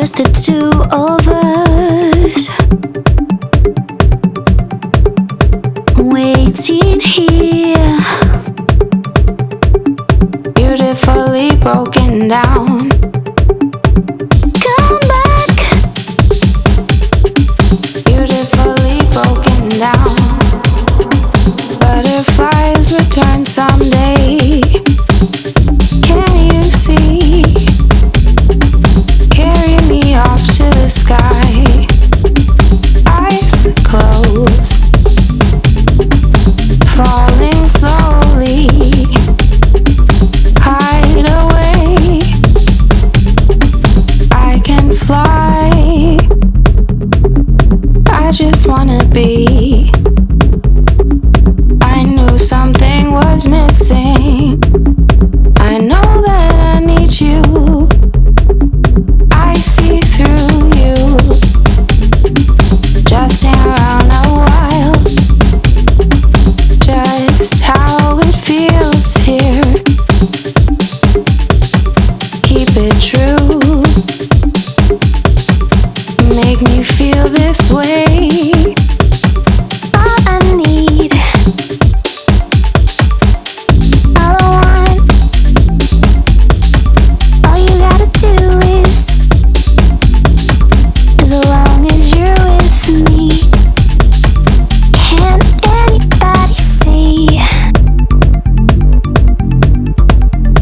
Just the two of us, waiting here, beautifully broken down. come back, Beautifully broken down. Butterflies return someday. Can you see? Carry me off to the sky. Eyes closed, falling slowly. Hide away. I can fly. I just wanna be. I knew something was missing. I know that I need you. I see through you. Just hang around a while. Just how it feels here. Keep it true. Make me feel this way. all I need, all I want, all you gotta do is, as long as you're with me. Can anybody see?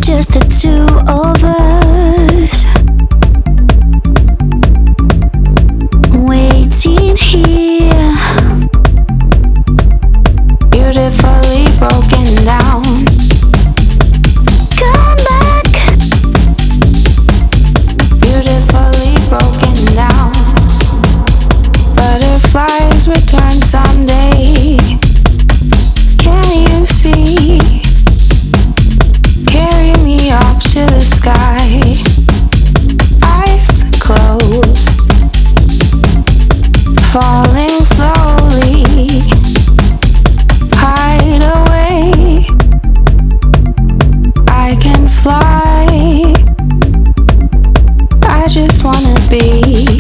Just the two of us, waiting here, Beautifully broken down. come back, Beautifully broken down. Butterflies return someday. Can you see? Carry me off to the sky. Eyes closed, falling slowly. Hide away. I can fly. I just wanna be.